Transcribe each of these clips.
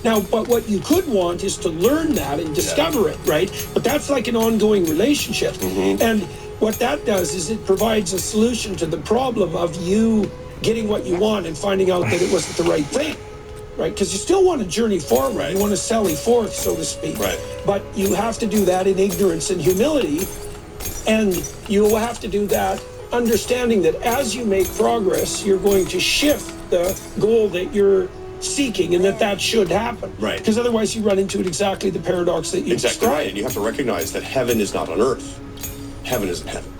Now, but what you could want is to learn that and discover it, right? But that's like an ongoing relationship. And what that does is it provides a solution to the problem of you getting what you want and finding out that it wasn't the right thing, right? Because you still want to journey forward. Right. You want to sally forth, so to speak. Right. But you have to do that in ignorance and humility. And you will have to do that understanding that as you make progress, you're going to shift the goal that you're seeking, and that should happen. Right. Because otherwise you run into exactly the paradox that you described. Right. And you have to recognize that heaven is not on earth. Heaven is in heaven.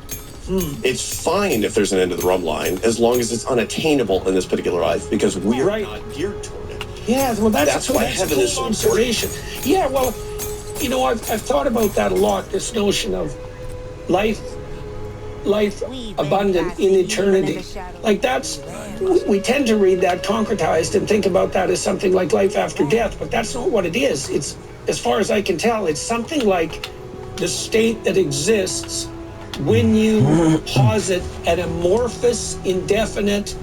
It's fine if there's an end of the rum line, as long as it's unattainable in this particular life, because we're not geared toward it. Yeah, well, that's why that's heaven a is cool so observation. Yeah, well, you know, I've thought about that a lot, this notion of life abundant in eternity. Like that's, we tend to read that concretized and think about that as something like life after death, but that's not what it is. It's, as far as I can tell, it's something like the state that exists when you posit an amorphous, indefinite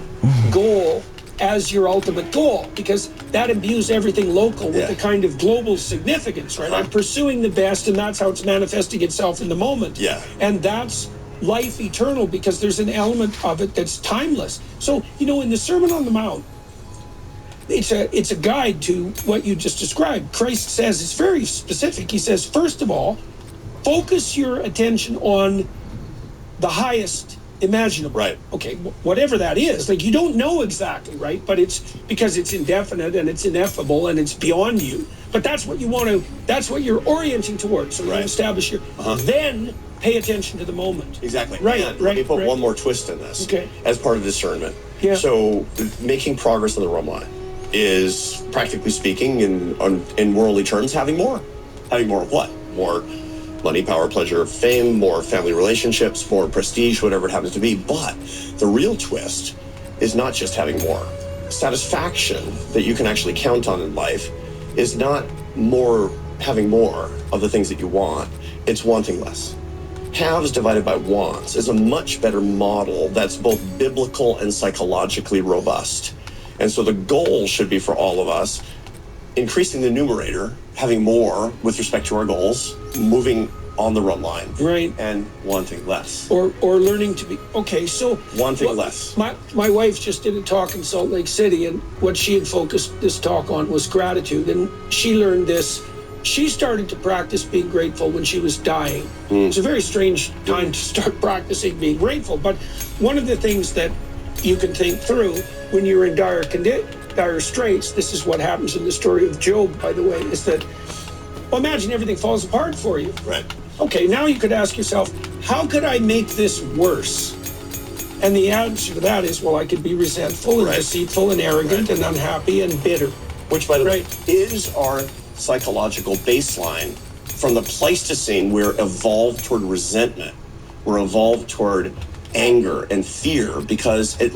goal as your ultimate goal, because that imbues everything local with a kind of global significance, right? I'm pursuing the best, and that's how it's manifesting itself in the moment. And that's life eternal, because there's an element of it that's timeless. So, you know, in the Sermon on the Mount, it's a guide to what you just described. Christ says, it's very specific. He says, first of all, focus your attention on the highest imaginable. Right. Okay, whatever that is. Like, you don't know exactly, right? But it's because it's indefinite and it's ineffable and it's beyond you. But that's what you want to, that's what you're orienting towards. So you establish your, then pay attention to the moment. Exactly. Right, and right. Let me put one more twist in this. Okay. As part of discernment. Yeah. So making progress on the rum line is, practically speaking, in worldly terms, having more. Having more of what? More money, power, pleasure, fame, more family relationships, more prestige, whatever it happens to be. But the real twist is not just having more. Satisfaction that you can actually count on in life is not having more of the things that you want. It's wanting less. Haves divided by wants is a much better model that's both biblical and psychologically robust. And so the goal should be for all of us increasing the numerator, having more with respect to our goals, moving on the rum line, and wanting less, or learning to be so wanting less. My wife just did a talk in Salt Lake City, and what she had focused this talk on was gratitude, and she learned this. She started to practice being grateful when she was dying. It's a very strange time to start practicing being grateful, but one of the things that you can think through when you're in dire straits, this is what happens in the story of Job, by the way, is that, well, imagine everything falls apart for you. Right. Okay, now you could ask yourself, how could I make this worse? And the answer to that is, well, I could be resentful and deceitful and arrogant and unhappy and bitter. Which, by the way, is our psychological baseline. From the Pleistocene, we're evolved toward resentment. We're evolved toward anger and fear, because there's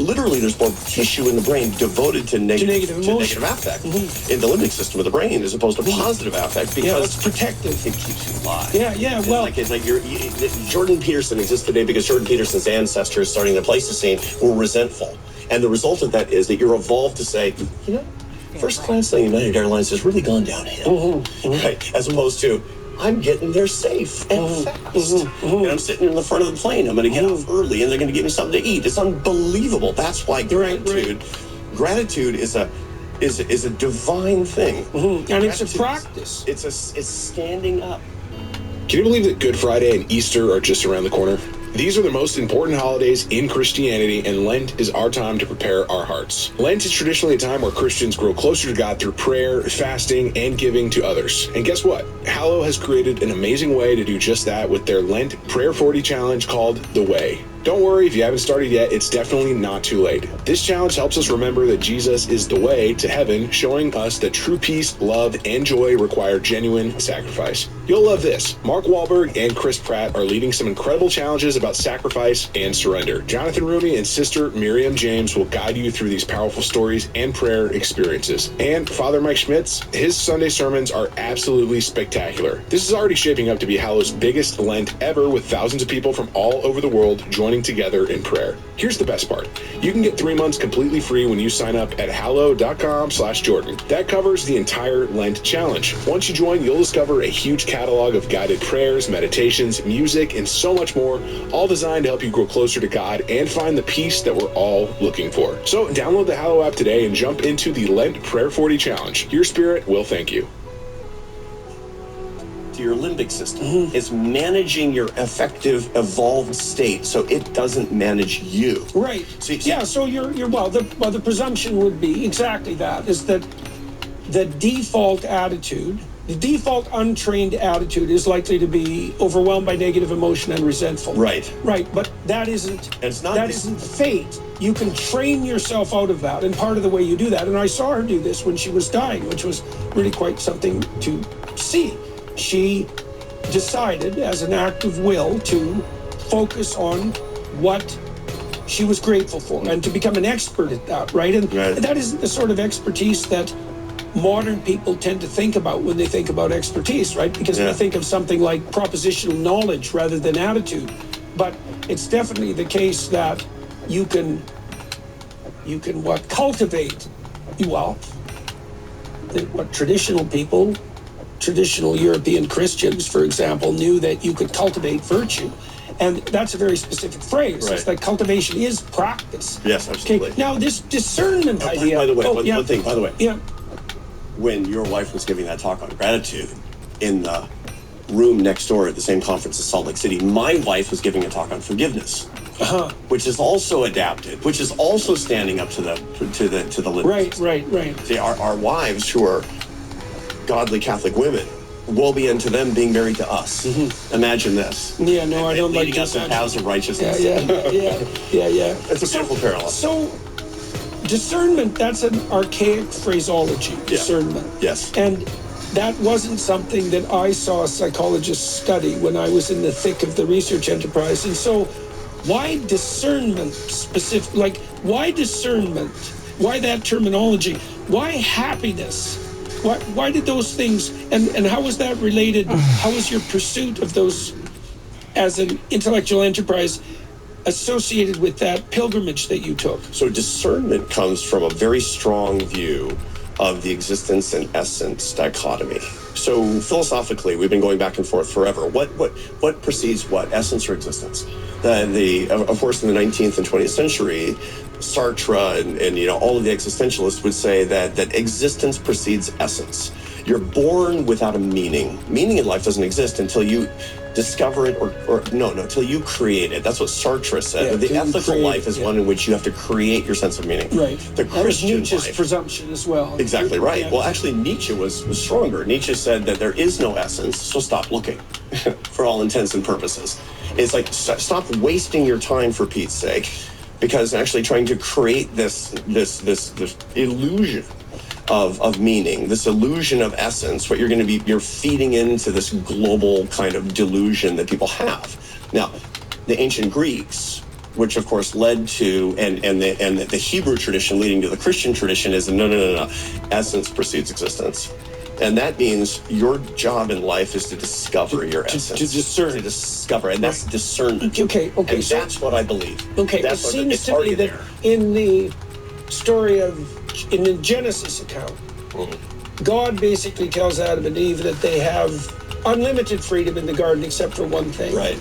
more tissue in the brain devoted to negative affect in the limbic system of the brain, as opposed to positive affect, because it's protective. It keeps you alive. It's like Jordan Peterson exists today because Jordan Peterson's ancestors, starting the Pleistocene, were resentful, and the result of that is that you're evolved to say, you know, first class on United Airlines has really gone downhill, right? As opposed to, I'm getting there safe and fast. And I'm sitting in the front of the plane. I'm going to get off early, and they're going to give me something to eat. It's unbelievable. That's why gratitude is a divine thing. And it's a practice. It's standing up. Can you believe that Good Friday and Easter are just around the corner? These are the most important holidays in Christianity, and Lent is our time to prepare our hearts. Lent is traditionally a time where Christians grow closer to God through prayer, fasting, and giving to others. And guess what? Hallow has created an amazing way to do just that with their Lent Prayer 40 challenge called The Way. Don't worry if you haven't started yet, it's definitely not too late. This challenge helps us remember that Jesus is the way to heaven, showing us that true peace, love, and joy require genuine sacrifice. You'll love this. Mark Wahlberg and Chris Pratt are leading some incredible challenges about sacrifice and surrender. Jonathan Rumi and Sister Miriam James will guide you through these powerful stories and prayer experiences. And Father Mike Schmitz, his Sunday sermons are absolutely spectacular. This is already shaping up to be Hallow's biggest Lent ever, with thousands of people from all over the world joining joining together in prayer. Here's the best part. You can get 3 months completely free when you sign up at hallow.com/Jordan. That covers the entire Lent challenge. Once you join, you'll discover a huge catalog of guided prayers, meditations, music, and so much more, all designed to help you grow closer to God and find the peace that we're all looking for. So download the Hallow app today and jump into the Lent Prayer 40 challenge. Your spirit will thank you. Your limbic system is managing your affective evolved state, so it doesn't manage you. Right. So the presumption would be exactly that, is that the default attitude, the default untrained attitude, is likely to be overwhelmed by negative emotion and resentful. Right. But that isn't isn't fate. You can train yourself out of that, and part of the way you do that, and I saw her do this when she was dying, which was really quite something to see. She decided, as an act of will, to focus on what she was grateful for and to become an expert at that, right? And that isn't the sort of expertise that modern people tend to think about when they think about expertise, right? Because they think of something like propositional knowledge rather than attitude. But it's definitely the case that you can cultivate, what traditional European Christians, for example, knew that you could cultivate virtue. And that's a very specific phrase. Right. It's like cultivation is practice. Yes, absolutely. Okay. Now, this discernment idea... By the way, one thing. Yeah. When your wife was giving that talk on gratitude in the room next door at the same conference as Salt Lake City, my wife was giving a talk on forgiveness, which is also adapted, which is also standing up to the limits. Right. See, our wives, who are godly Catholic women, woe be unto them being married to us. Imagine this. Yeah, no, I don't like leading us in paths of righteousness. Yeah. It's a beautiful parallel. So, discernment, that's an archaic phraseology, discernment. Yes. And that wasn't something that I saw psychologists study when I was in the thick of the research enterprise. And so, why discernment specific? Like, why discernment? Why that terminology? Why happiness? Why did those things, and how was that related? How was your pursuit of those as an intellectual enterprise associated with that pilgrimage that you took? So discernment comes from a very strong view of the existence and essence dichotomy. So philosophically, we've been going back and forth forever. What precedes what, essence or existence? Of course, in the 19th and 20th century, Sartre and all of the existentialists would say that existence precedes essence. You're born without a meaning. Meaning in life doesn't exist until you discover it until you create it. That's what Sartre said. The ethical life is one in which you have to create your sense of meaning. Right. The Christian Nietzsche's life, presumption as well. Exactly right. Yeah. Well, actually, Nietzsche was stronger. Nietzsche said that there is no essence, so stop looking, for all intents and purposes. It's like, stop wasting your time, for Pete's sake, because actually trying to create this illusion of meaning, this illusion of essence, you're feeding into this global kind of delusion that people have. Now, the ancient Greeks, which of course led to, and the Hebrew tradition leading to the Christian tradition, is no. Essence precedes existence. And that means your job in life is to discover your essence. To discern. To discover, and that's discernment. Okay. And that's what I believe. Okay, that's it seems to me that in the story in the Genesis account, God basically tells Adam and Eve that they have unlimited freedom in the garden except for one thing. Right.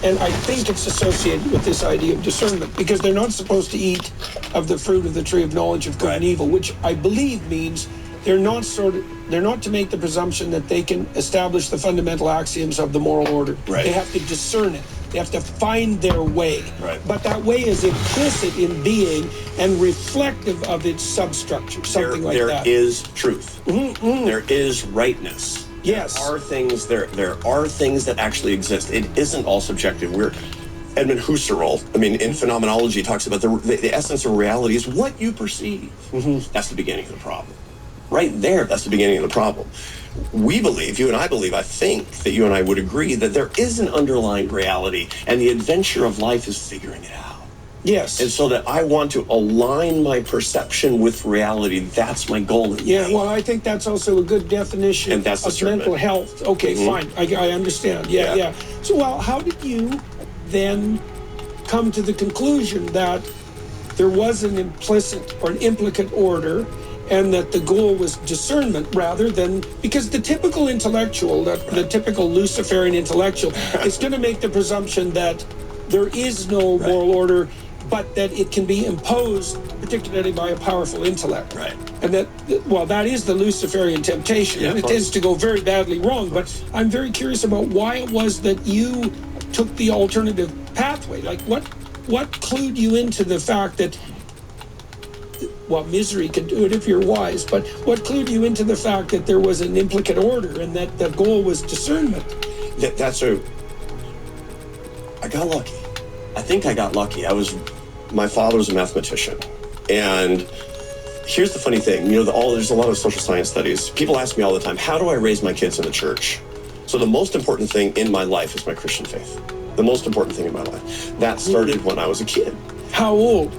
And I think it's associated with this idea of discernment, because they're not supposed to eat of the fruit of the tree of knowledge of good and evil, which I believe means they're not to make the presumption that they can establish the fundamental axioms of the moral order. Right. They have to discern it. They have to find their way. Right. But that way is implicit in being and reflective of its substructure, something like that. There is truth. There is rightness. Yes. There are things that actually exist. It isn't all subjective. Edmund Husserl, in phenomenology, talks about the essence of reality is what you perceive. That's the beginning of the problem. Right there, that's the beginning of the problem. We believe, you and I believe, I think that you and I would agree that there is an underlying reality, and the adventure of life is figuring it out. Yes. And so that I want to align my perception with reality. That's my goal in life. Well, I think that's also a good definition and that's of mental health. Okay, fine. I understand. Yeah. So, how did you then come to the conclusion that there was an implicit or an implicate order, and that the goal was discernment rather than, because the typical intellectual, the typical Luciferian intellectual, is going to make the presumption that there is no moral order, but that it can be imposed, particularly by a powerful intellect. Right. And that is the Luciferian temptation, and it tends to go very badly wrong. But I'm very curious about why it was that you took the alternative pathway. Like, what clued you into the fact that, well, misery can do it if you're wise, but what clued you into the fact that there was an implicate order and that the goal was discernment? I got lucky. I think I got lucky. My father was a mathematician. And here's the funny thing, there's a lot of social science studies. People ask me all the time, how do I raise my kids in the church? So the most important thing in my life is my Christian faith. The most important thing in my life. That started when I was a kid. How old?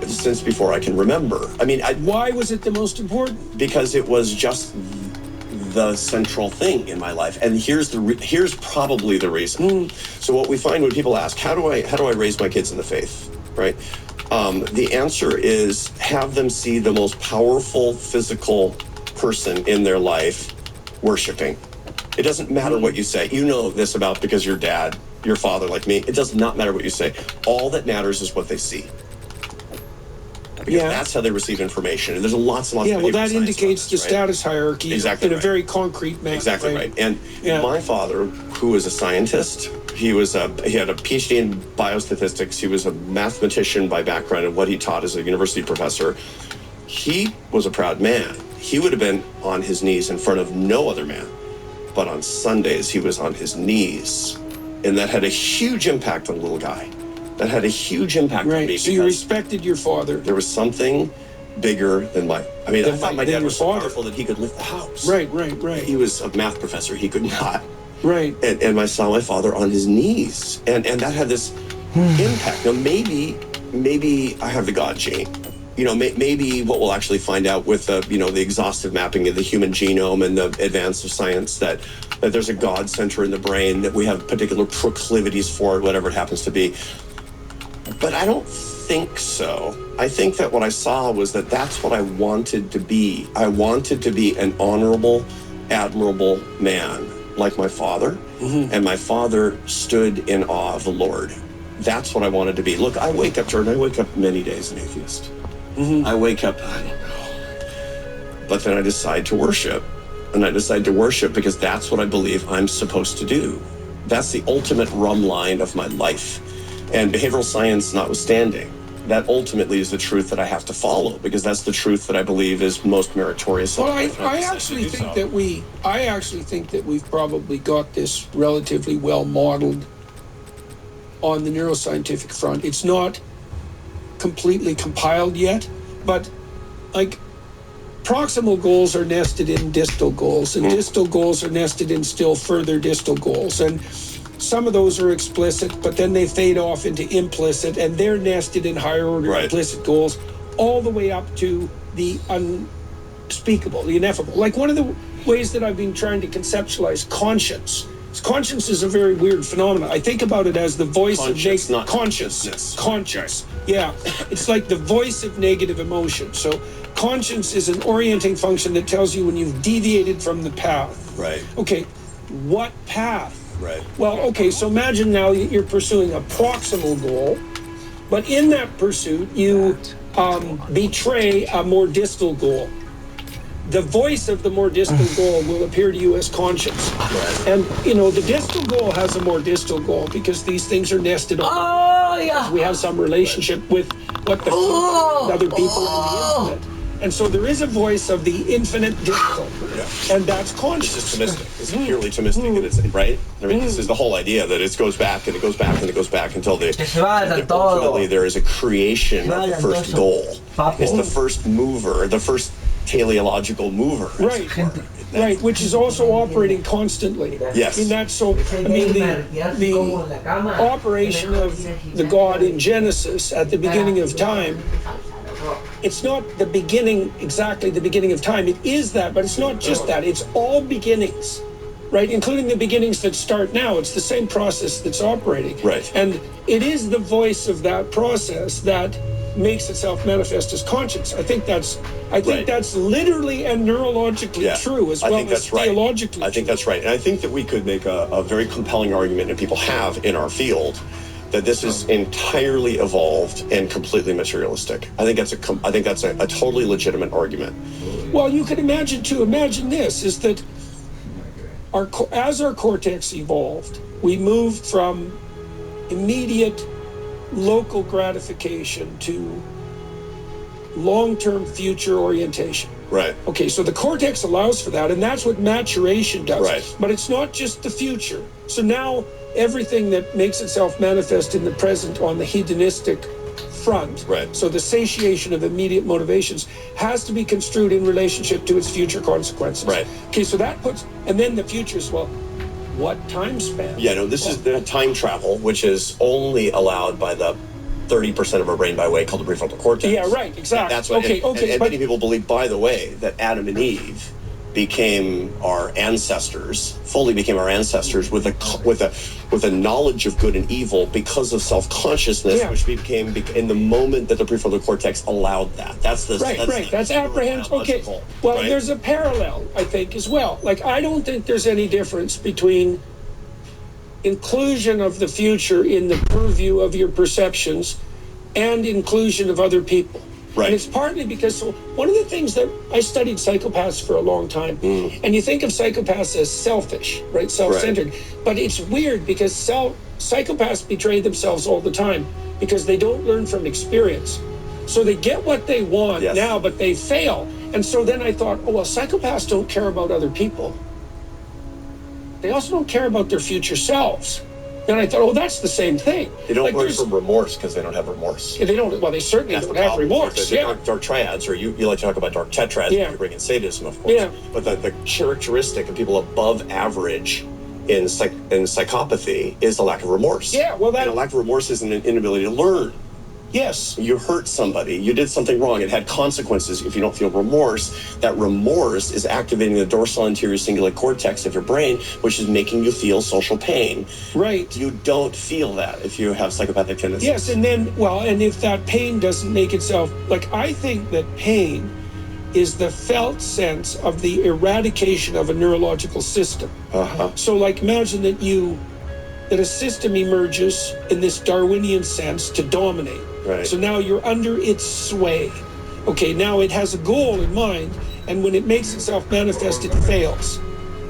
Since before I can remember. Why was it the most important? Because it was just the central thing in my life, and here's probably the reason. So what we find when people ask, how do I raise my kids in the faith, right? The answer is have them see the most powerful physical person in their life worshiping. It doesn't matter what you say. You know this about because your dad, your father, like me. It does not matter what you say. All that matters is what they see. Because that's how they receive information. And there's lots and lots of well, that indicates the status hierarchy in a very concrete manner. Exactly right. And my father, who was a scientist, he had a PhD in biostatistics. He was a mathematician by background, and what he taught as a university professor. He was a proud man. He would have been on his knees in front of no other man. But on Sundays, he was on his knees. And that had a huge impact on the little guy. That had a huge impact on me. So you respected your father. There was something bigger than I thought my dad was so powerful that he could lift the house. Right. He was a math professor. He could not. Right. And I saw my father on his knees. And that had this impact. Now, maybe I have the God gene. Maybe what we'll actually find out with the exhaustive mapping of the human genome and the advance of science that there's a God center in the brain, that we have particular proclivities for it, whatever it happens to be. But I don't think so. I think that what I saw was that that's what I wanted to be. I wanted to be an honorable, admirable man like my father. And my father stood in awe of the Lord. That's what I wanted to be. Look, I wake up, Jordan, I wake up many days an atheist. I wake up, I don't know. But then I decide to worship. And I decide to worship because that's what I believe I'm supposed to do. That's the ultimate rum line of my life. And behavioral science notwithstanding, that ultimately is the truth that I have to follow, because that's the truth that I believe is most meritorious. Well, I actually think that we've probably got this relatively well modeled on the neuroscientific front. It's not completely compiled yet, but like proximal goals are nested in distal goals, and distal goals are nested in still further distal goals, and some of those are explicit, but then they fade off into implicit, and they're nested in higher order implicit goals, all the way up to the unspeakable, the ineffable. Like one of the ways that I've been trying to conceptualize conscience. Conscience is a very weird phenomenon. I think about it as the voice of consciousness. Conscience. Yeah. It's like the voice of negative emotion. So conscience is an orienting function that tells you when you've deviated from the path. Right. Okay, what path? Right. Well, okay, so imagine now you're pursuing a proximal goal, but in that pursuit, you betray a more distal goal. The voice of the more distal goal will appear to you as conscience. Right. And, the distal goal has a more distal goal because these things are nested on. We have some relationship with what the other people in the infinite. And so there is a voice of the infinite distal, and that's conscious. It's just Thomistic. It's purely Thomistic, and it's right. I mean, this is the whole idea that it goes back and it goes back and it goes back until ultimately there is a creation of the first goal. It's the first mover, the first teleological mover. Right, which is also operating constantly. Yes. I mean, that's so. I mean, the operation of the God in Genesis at the beginning of time. It's not exactly the beginning of time. It is that, but it's not just that. It's all beginnings. right? Including the beginnings that start now. It's the same process that's operating. Right. And it is the voice of that process that makes itself manifest as conscience. I think that's literally and neurologically true as well as theologically. I think that's right. And I think that we could make a very compelling argument, and people have in our field, that this is entirely evolved and completely materialistic. I think that's a totally legitimate argument. Well, you can imagine this, is that as our cortex evolved, we moved from immediate local gratification to long-term future orientation. Right. Okay, so the cortex allows for that, and that's what maturation does. Right. But it's not just the future. So now everything that makes itself manifest in the present on the hedonistic front, right, so the satiation of immediate motivations, has to be construed in relationship to its future consequences. Right. Okay, so that puts, and then the future is, well, what time span? Yeah, no, this is the time travel, which is only allowed by the 30% of our brain by way called the prefrontal cortex. Yeah, right, exactly. That's what, okay, and many people believe, by the way, that Adam and Eve became our ancestors, fully became our ancestors with a knowledge of good and evil because of self-consciousness, which became in the moment that the prefrontal cortex allowed that. That's apprehension. Okay. Well, right? There's a parallel, I think, as well. Like, I don't think there's any difference between inclusion of the future in the purview of your perceptions and inclusion of other people. Right. And it's partly because one of the things that I studied psychopaths for a long time, and you think of psychopaths as selfish, right? Self-centered. Right. But it's weird because psychopaths betray themselves all the time because they don't learn from experience. So they get what they want now, but they fail. And so then I thought, oh, well, psychopaths don't care about other people. They also don't care about their future selves. And I thought, oh, that's the same thing. They don't learn from remorse because they don't have remorse. Yeah, they don't. Well, they certainly don't have remorse. The dark triads, or you like to talk about dark tetrads, you bring in sadism, of course. Yeah. But the characteristic of people above average in psychopathy is a lack of remorse. Yeah, well, and a lack of remorse is an inability to learn. Yes. You hurt somebody. You did something wrong. It had consequences. If you don't feel remorse, that remorse is activating the dorsal anterior cingulate cortex of your brain, which is making you feel social pain. Right. You don't feel that if you have psychopathic tendencies. Yes, and then, and if that pain doesn't make itself, I think that pain is the felt sense of the eradication of a neurological system. Uh-huh. So, imagine that a system emerges in this Darwinian sense to dominate. Right. So now you're under its sway. Okay, now it has a goal in mind, and when it makes itself manifest, it fails.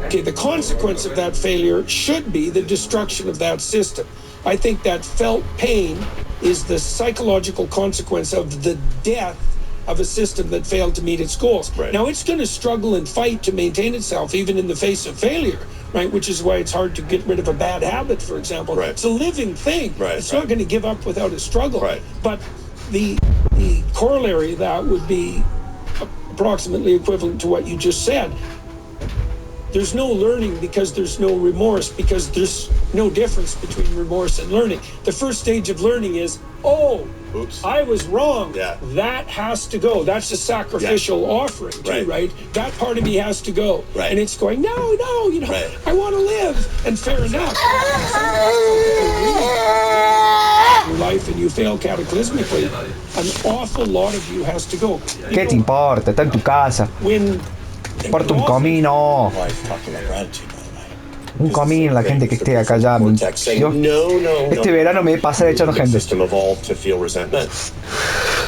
Okay, the consequence of that failure should be the destruction of that system. I think that felt pain is the psychological consequence of the death of a system that failed to meet its goals. Right. Now, it's going to struggle and fight to maintain itself, even in the face of failure. Right, which is why it's hard to get rid of a bad habit, for example. Right. It's a living thing. Right. It's not going to give up without a struggle. Right. But the corollary of that would be approximately equivalent to what you just said. There's no learning because there's no remorse, because there's no difference between remorse and learning. The first stage of learning is, oops, I was wrong. Yeah. That has to go. That's a sacrificial offering too, right? That part of me has to go. Right. And it's going, no, I want to live. And fair enough. Your life and you fail cataclysmically, an awful lot of you has to go. ¿Qué te importa? Está en tu casa. Porta un comino. Un comino, la gente que esté acá ya. Este verano me pasa echando gente. System evolved to feel resentment.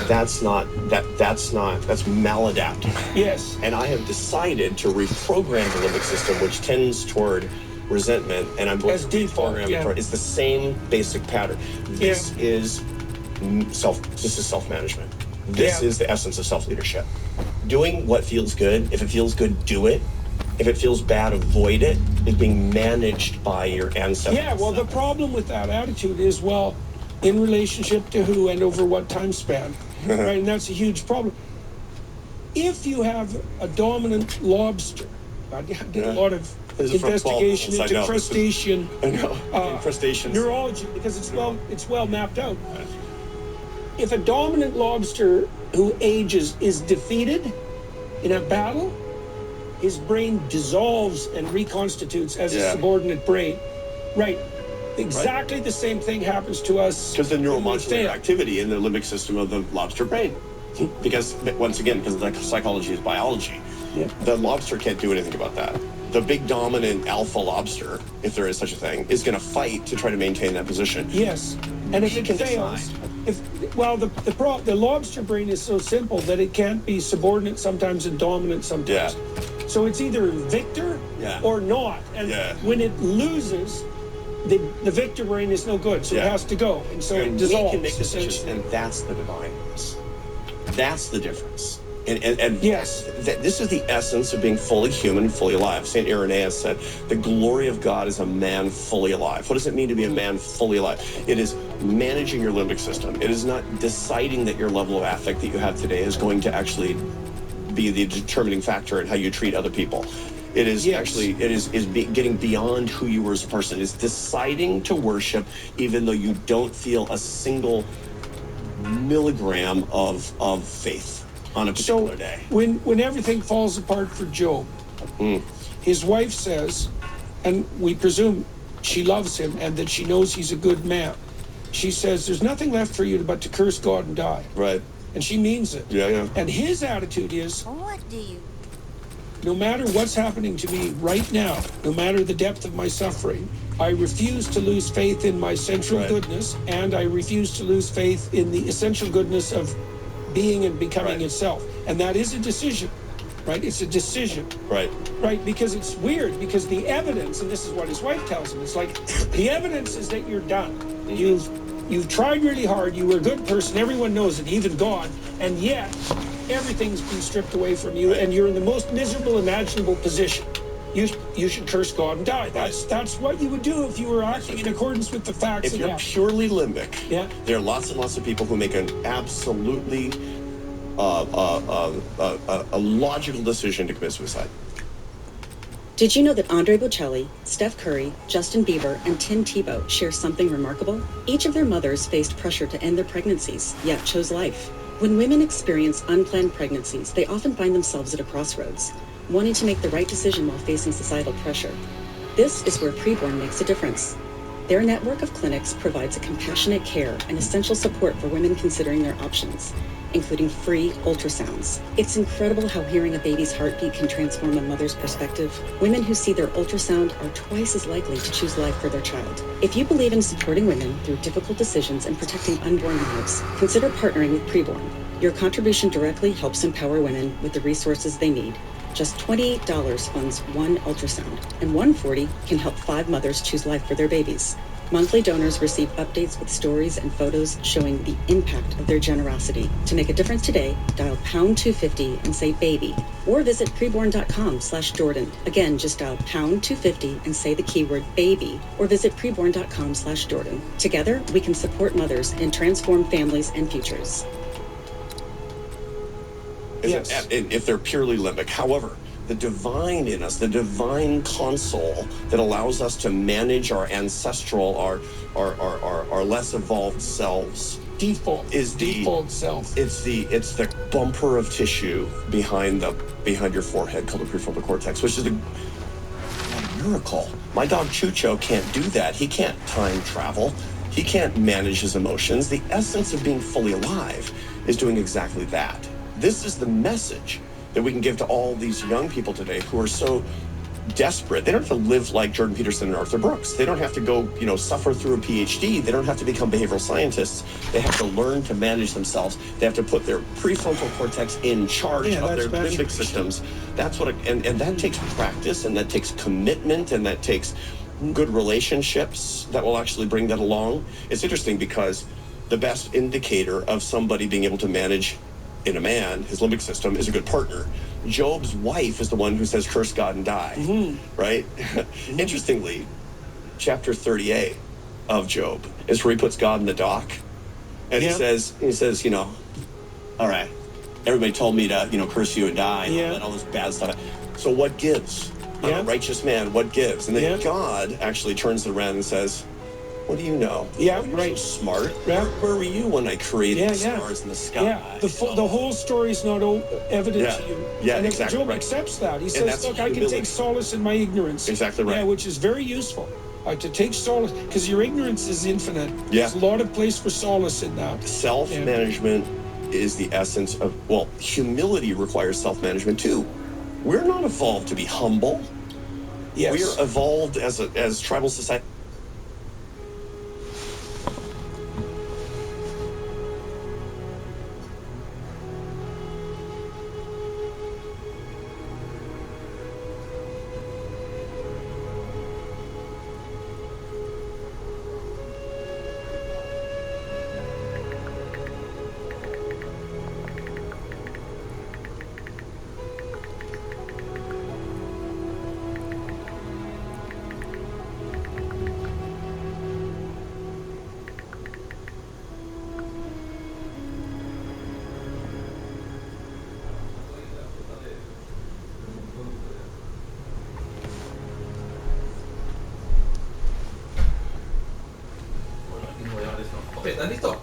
That's maladaptive. Yes. And I have decided to reprogram the limbic system, which tends toward resentment, and I'm going to deprogram it toward. It's the same basic pattern. This is self-management. This is the essence of self-leadership. Doing what feels good. If it feels good, do it. If it feels bad, avoid it. Is being managed by your ancestors. Yeah, well, the problem with that attitude is, in relationship to who and over what time span, right? And that's a huge problem. If you have a dominant lobster, I did a lot of investigation into crustacean neurology because it's well mapped out. If a dominant lobster who ages is defeated in a battle, his brain dissolves and reconstitutes as a subordinate brain. Right. Exactly the same thing happens to us. Because the neuromodulator activity in the limbic system of the lobster brain. Because, once again, because the psychology is biology. Yeah. The lobster can't do anything about that. The big dominant alpha lobster, if there is such a thing, is going to fight to try to maintain that position. Yes. And if it fails, the lobster brain is so simple that it can't be subordinate sometimes and dominant sometimes. Yeah. So it's either victor or not. And when it loses, the victor brain is no good, so it has to go. And so it dissolves. We can make decisions, and that's the divineness. That's the difference. And yes, this is the essence of being fully human, fully alive. St. Irenaeus said, the glory of God is a man fully alive. What does it mean to be a man fully alive? It is managing your limbic system. It is not deciding that your level of affect that you have today is going to actually be the determining factor in how you treat other people. It is actually, getting beyond who you were as a person. It's deciding to worship even though you don't feel a single milligram of faith on a particular day. When everything falls apart for Job, his wife says, and we presume she loves him and that she knows he's a good man, she says, there's nothing left for you but to curse God and die. Right. And she means it. Yeah. And his attitude is, what do you? No matter what's happening to me right now, no matter the depth of my suffering, I refuse to lose faith in my central goodness, and I refuse to lose faith in the essential goodness of being and becoming itself. And that is a decision, right? It's a decision. Right. Right, because it's weird, because the evidence, and this is what his wife tells him, it's like, the evidence is that you're done. You've tried really hard, you were a good person, everyone knows it, even God, and yet everything's been stripped away from you, and you're in the most miserable imaginable position. You should curse God and die. That's what you would do if you were acting in accordance with the facts. If you're purely limbic, there are lots and lots of people who make an absolutely a logical decision to commit suicide. Did you know that Andre Bocelli, Steph Curry, Justin Bieber, and Tim Tebow share something remarkable? Each of their mothers faced pressure to end their pregnancies, yet chose life. When women experience unplanned pregnancies, they often find themselves at a crossroads, wanting to make the right decision while facing societal pressure. This is where Preborn makes a difference. Their network of clinics provides a compassionate care and essential support for women considering their options, including free ultrasounds. It's incredible how hearing a baby's heartbeat can transform a mother's perspective. Women who see their ultrasound are twice as likely to choose life for their child. If you believe in supporting women through difficult decisions and protecting unborn lives, consider partnering with Preborn. Your contribution directly helps empower women with the resources they need. Just $28 funds one ultrasound, and $140 can help 5 mothers choose life for their babies. Monthly donors receive updates with stories and photos showing the impact of their generosity. To make a difference today, dial pound 250 and say baby, or visit preborn.com/Jordan. Again, just dial pound 250 and say the keyword baby, or visit preborn.com/Jordan. Together, we can support mothers and transform families and futures. If they're purely limbic. However, the divine in us, the divine console that allows us to manage our ancestral, our less evolved selves. Default self. It's the bumper of tissue behind your forehead called the prefrontal cortex, which is a miracle. My dog Chucho can't do that. He can't time travel. He can't manage his emotions. The essence of being fully alive is doing exactly that. This is the message that we can give to all these young people today who are so desperate. They don't have to live like Jordan Peterson and Arthur Brooks. They don't have to go, suffer through a PhD. They don't have to become behavioral scientists. They have to learn to manage themselves. They have to put their prefrontal cortex in charge of their limbic systems. That's what, and that takes practice, and that takes commitment, and that takes good relationships that will actually bring that along. It's interesting because the best indicator of somebody being able to manage in a man, his limbic system, is a good partner. Job's wife is the one who says, curse God and die, right? Interestingly, chapter 38 of Job is where he puts God in the dock. And he says, all right, everybody told me to, curse you and die, and all this bad stuff. So what gives? I'm a righteous man, what gives? And then God actually turns it around and says, What do you know? Yeah, You're right. so smart. Yeah. Where were you when I created the stars in the sky? Yeah, the whole story is not evident to you. Yeah, and exactly. Job right. accepts that. He And says, that's look, I can take solace in my ignorance. Exactly right. Yeah, which is very useful. To take solace, because your ignorance is infinite. Yeah. There's a lot of place for solace in that. Self-management is the essence of, well, humility requires self-management too. We're not evolved to be humble. Yes. We're evolved as tribal society. ¿Estás listo?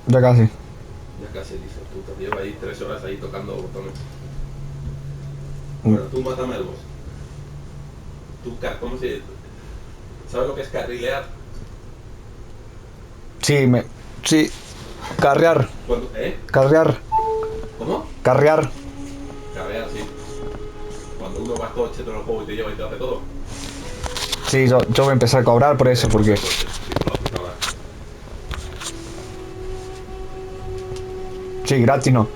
Ya casi. Ya casi listo. Tú te llevas ahí 3 horas ahí tocando botones. Bueno, tú mátame el boss. ¿Cómo se...? ¿Sabes lo que es carrilear? Sí. Carrear. Carrear. ¿Cómo? Carrear. Carrear, sí. Cuando uno va coche todo el juego y te lleva y te hace todo. Sí, yo voy a empezar a cobrar por eso, porque... Sí, gratis no.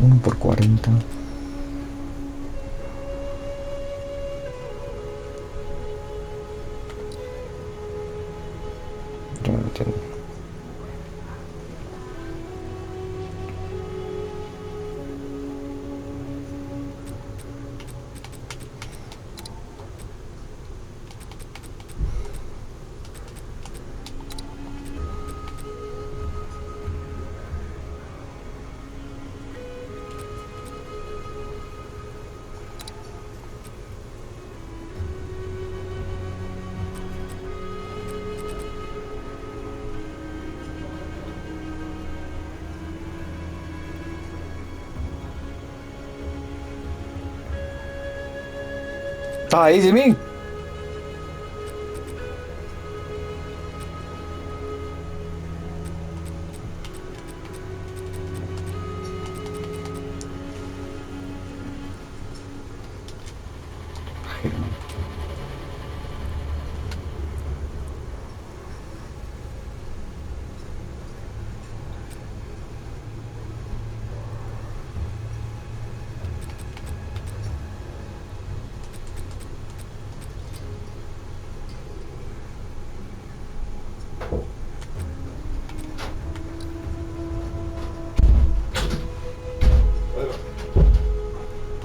Uno por 40. Ya me entiendo. ¿Estás ahí, Jimmy?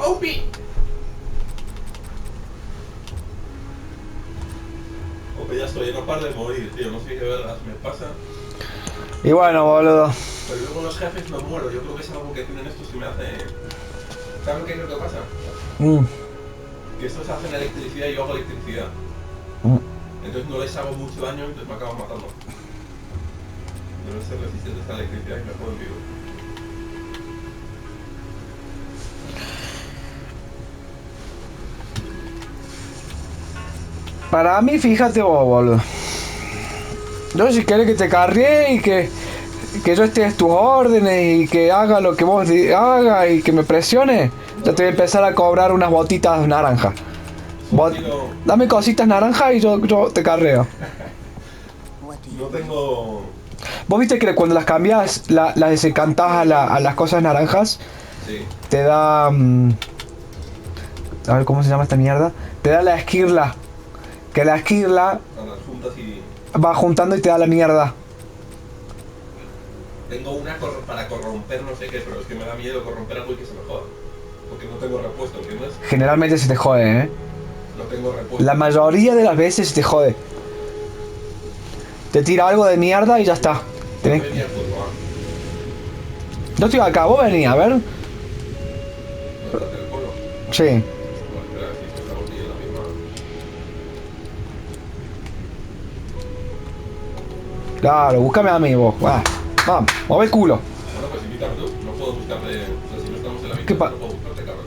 ¡Opi! Ope, ya estoy, no paro de morir, tío. No sé qué verlas me pasa. Y bueno, boludo. Pero luego los jefes no muero. Yo creo que es algo que tienen estos que me hace... ¿Sabes qué creo que pasa? Que estos hacen electricidad y yo hago electricidad. Entonces no les hago mucho daño, entonces me acaban matando. Deben ser resistentes a la electricidad y me joden vivo. Para mí, fíjate vos, boludo. Yo si querés que te carree y que yo esté en tus órdenes y que haga lo que vos hagas y que me presione, ya te voy a empezar a cobrar unas botitas naranjas. Dame cositas naranjas y yo te carreo. No tengo... ¿Vos viste que cuando las cambias, las desencantás a las cosas naranjas? Sí. Te da... a ver, ¿cómo se llama esta mierda? Te da la esquirla. Que la esquirla va juntando y te da la mierda. Tengo una para corromper no sé qué, pero es que me da miedo corromper algo y que se me joda. Porque no tengo repuesto, ¿entiendes? Generalmente se te jode, ¿eh? No tengo repuesto. La mayoría de las veces se te jode. Te tira algo de mierda y ya está. Tenés... Yo estoy acá, vos venís, a ver. Sí. Bueno, espera, si estamos en la misma. Claro, búscame a mí vos. Va. Vamos, mueve el culo. Bueno, pues invítame tú. No puedo buscarte. O sea, si no estamos en la ¿Qué misma, pa- no puedo buscarte, cabrón.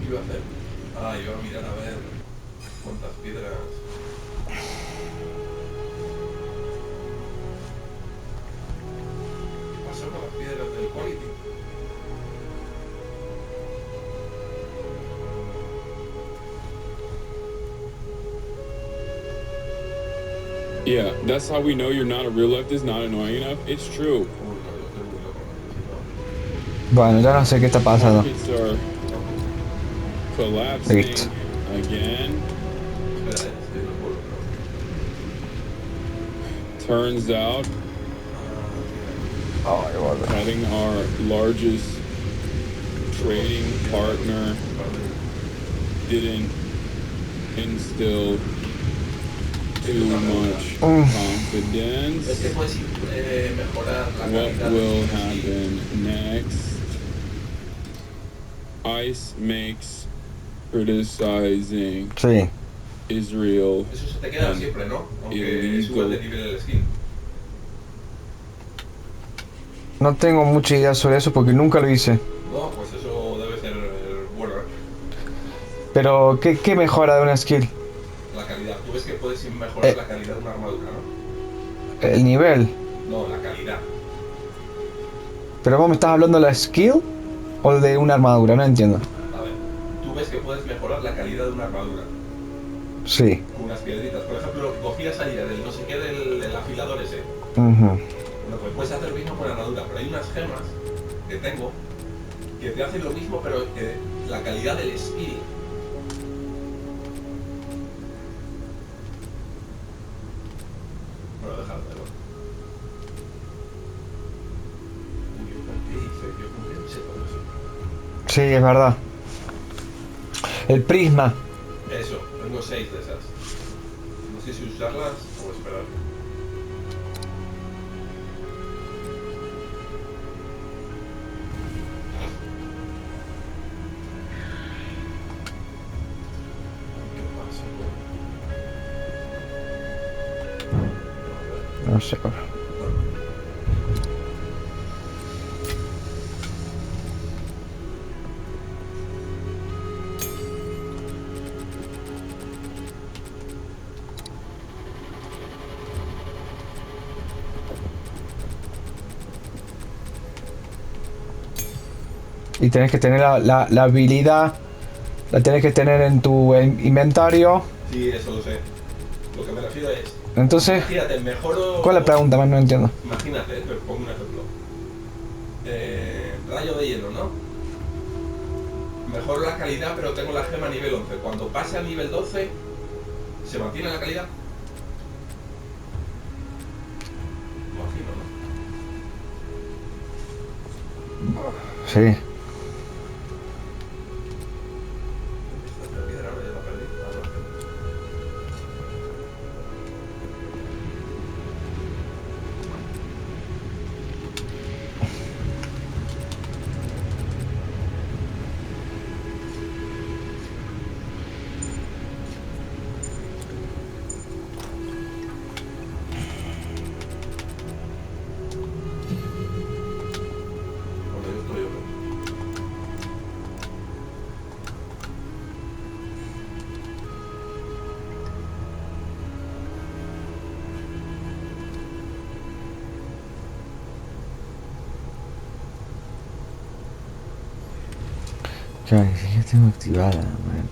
¿Qué iba a hacer? Ah, iba a mirar a ver cuántas piedras. ¿Qué pasó con las piedras del quality? Yeah, that's how we know you're not a real leftist, not annoying enough. It's true. Uy, no, yo estoy muy loco, no necesito. Bueno, ya no sé qué está pasando. Markets are Listo. collapsing again. Espera, estoy no puedo. Turns out, Ay, boludo. having our largest trading partner didn't instill too much confidence. Es que puedes mejorar la What calidad will del happen next? ICE makes criticizing Sí. Israel Eso se te queda siempre, ¿no? Aunque subas de nivel el skill. No tengo mucha idea sobre eso porque nunca lo hice. No, pues eso debe ser bueno, ¿eh? Pero, ¿qué mejora de una skill? La calidad. Tú ves que puedes mejorar la calidad de una armadura, ¿no? El nivel. No, la calidad. ¿Pero vos me estás hablando de la skill o de una armadura? No entiendo. A ver, tú ves que puedes mejorar la calidad de una armadura Sí. con unas piedritas. Por ejemplo, lo que cogías ayer, el no sé qué del afilador ese. Ujú. Bueno, pues puedes hacer lo mismo con la armadura, pero hay unas gemas que tengo que te hacen lo mismo, pero la calidad del skill. Bueno, déjalo. Uy, yo con qué hice, yo con qué hice todo eso. Sí, es verdad. El prisma. Eso, tengo 6 de esas. No sé si usarlas o esperar. ¿Qué pasa? No sé. Y tenés que tener la habilidad, la tenés que tener en tu inventario. Sí, eso lo sé. Lo que me refiero es, Entonces, imagínate, mejoro... ¿cuál es la pregunta? Más no entiendo. Imagínate, pero pongo un ejemplo. Rayo de hielo, ¿no? Mejoro la calidad, pero tengo la gema a nivel 11. Cuando pase a nivel 12, ¿se mantiene la calidad? Imagino, ¿no? Sí. Esta piedra ahora ya la perdí. Ahora la tengo. Bueno, yo estoy yo. Claro, ya tengo activada, man.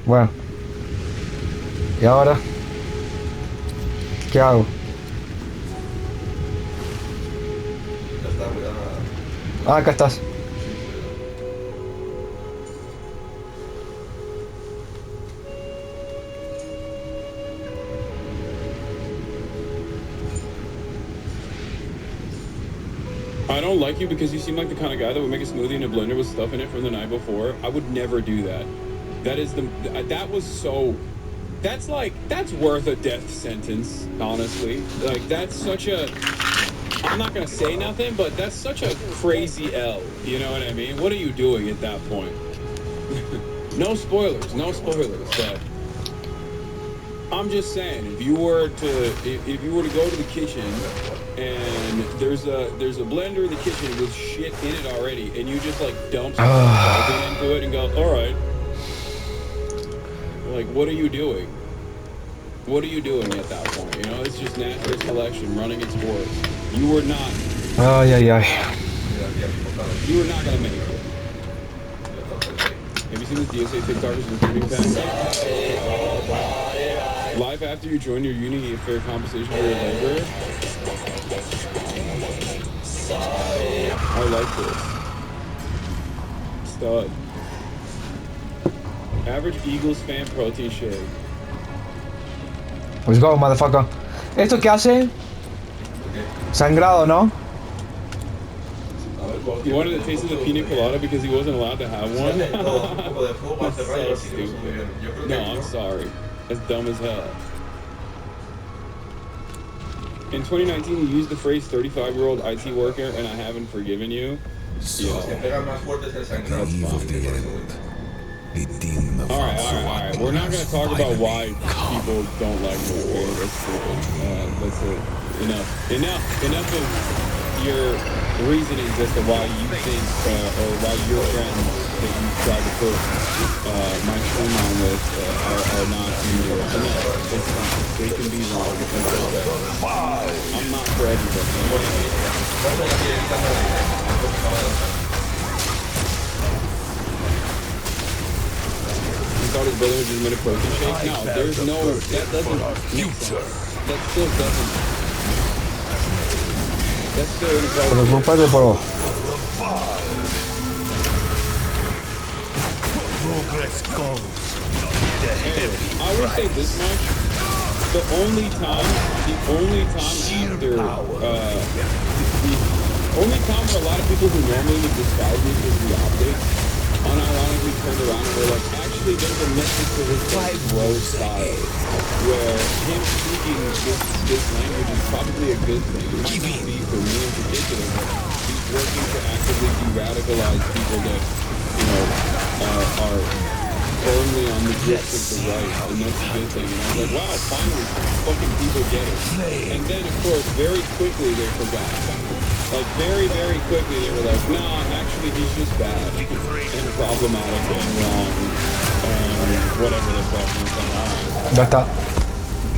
Bueno. ¿Y ahora? ¿Qué hago? Ya está, voy a... Ah, acá estás. I don't like you because you seem like the kind of guy that would make a smoothie in a blender with stuff in it from the night before. I would never do that. That was so... That's worth a death sentence, honestly. Like, that's such a... I'm not gonna say nothing, but that's such a crazy L. You know what I mean? What are you doing at that point? No spoilers, but I'm just saying, if you were to go to the kitchen and there's a blender in the kitchen with shit in it already, and you just like dump something into it and go, all right, like, what are you doing? What are you doing at that point? You know, it's just natural selection running its course. You were not. You were not gonna make it. Have you seen the DSA TikTokers recruiting pack? Life after you join your uni, you get fair compensation for your labor. I like this. Stud. Average Eagles fan protein shake. Let's go, motherfucker. ¿Esto qué hace? Sangrado, ¿no? He wanted to taste of the pina colada because he wasn't allowed to have one. That's so stupid. No, I'm sorry. That's dumb as hell. In 2019, you used the phrase 35-year-old IT worker and I haven't forgiven you. Yeah. That's fine. Alright. We're not gonna talk about why people don't like me, okay? That's stupid. That's it. Enough of your reasonings as to why you think, or why your friends that you try to put my stream on with are not in your... Enough. It's fine. They can be wrong. I'm not for everybody. Thought his brother just made a protein shake? No, there's no... That doesn't make sense. That still doesn't... That's still inappropriate. I will say this much. The only time where a lot of people who normally would despise me because of the optics unironically turned around and were like, actually, there's a message to his like bro style, where him speaking this language is probably a good thing. It might not be for me in particular, but he's working to actively de-radicalize people that, you know, are firmly on the grips of the right, and that's a good thing. And I was like, wow, finally, fucking people get it. And then, of course, very quickly they forgot. Like, very, very quickly, they were like, nah, actually, he's just bad and problematic and wrong and whatever the fuck. Ya está.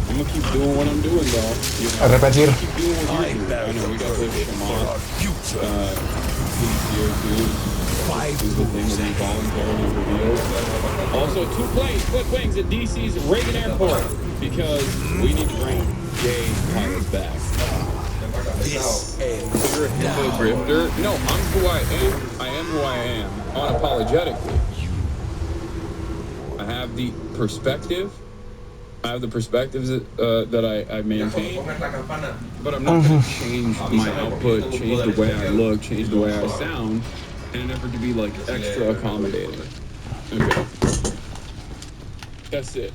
I'm gonna keep doing what I'm doing, though. You know, A repetir. keep doing what you're doing. I know, we got this Shamar. He's here, dude. This is the thing that he voluntarily revealed. Also, 2 planes, split wings at DC's Reagan Airport because we need to bring gay pilots back. You're a himbo grifter? No, I'm who I am. I am who I am, unapologetically. I have the perspective. I have the perspectives that I maintain. But I'm not going to change my output, change the way I look, change the way I sound in an effort to be, like, extra accommodating. Okay. That's it.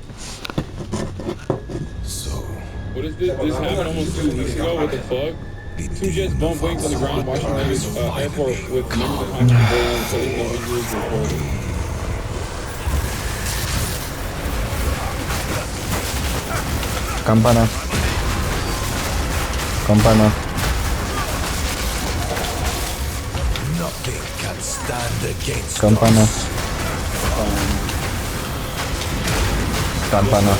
What is this? This happened almost 2 weeks ago. What the fuck? 2 jets bump wings on the ground, Washington airport with members of Congress and police no injuries reported. Campana. Nothing can stand against Campana. Campana.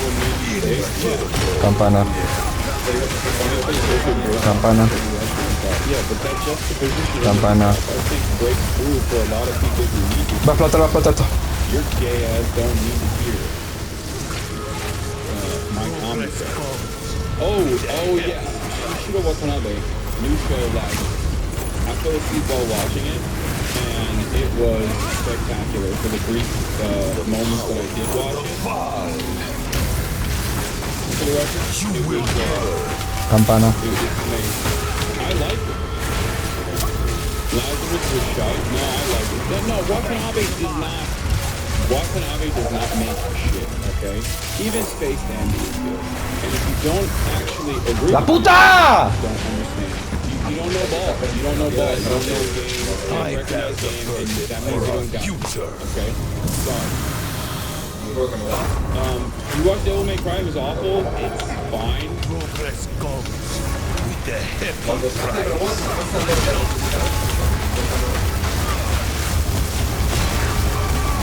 Va a explotar esto. Your gay ass don't need to hear my commentary. Oh yeah. Shiro Watanabe, new show last. I fell asleep while watching it, and it was spectacular for the brief moments that I did watch it. For the record, it was Campana. amazing. I like it. graphics was shite. No, I like it. No, Watanabe does not make shit, okay? Even Space Dandy is good. And if you don't actually agree ¡La with puta! me, don't understand. You don't know ball. You don't know ball. You don't know game. You don't recognize game. And that means you don't got it. Okay? Sorry. You watched Devil May Cry, it was awful. It's fine. Progress comes with the heavy price.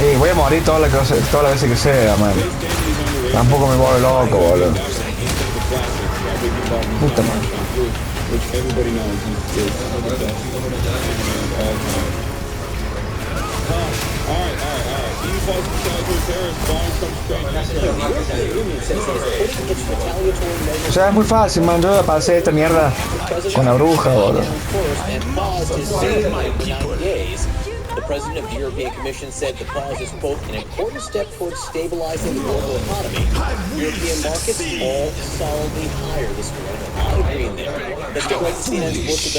Y voy a morir todas las veces que sea, man. Tampoco me vuelve loco, boludo. Puta madre. Which everybody knows is the best anime of all time. Alright. Even falls to Paris, barring some strange O sea, es muy fácil, man. Yo pasé esta mierda con la bruja, boludo. The president of the European Commission said the pause is, quote, an important step towards stabilizing the global economy. European markets all solidly higher this morning. I agree in there. Let's get right to CNN's Bourse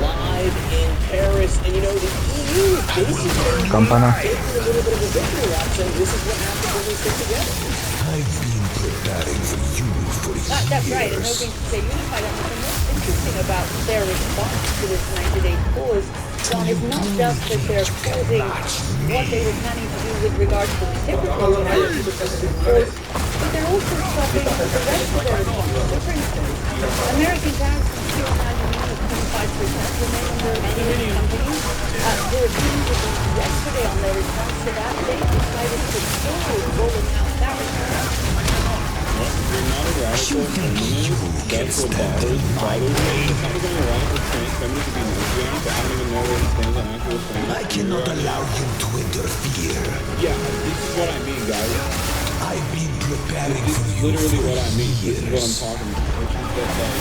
live in Paris. And you know, the EU is basically taking a little bit of a victory lap, saying this is what happens when we stick together. I've been preparing for you for years. That's right, and hoping to stay unified. And what's most interesting about their response to this 90-day pause, John, is not just that they're pausing what they were planning to do with regards to the reciprocal tariffs, but they're also stopping the rest of their responses. So, for instance, American tariffs on steel and aluminum of 25% remain on their Canadian companies. European leaders yesterday, on their response to that, they decided to slow rolling out that return. You're not a radical feminist. That's what bothers me. It's not even a radical trans feminist to be lesbian, but I don't even know where he stands on actual things. I cannot allow you to interfere. Yeah, this is what I mean, guys. I've been preparing This for is you literally for what I mean. years. This is what I'm talking about. Which is that,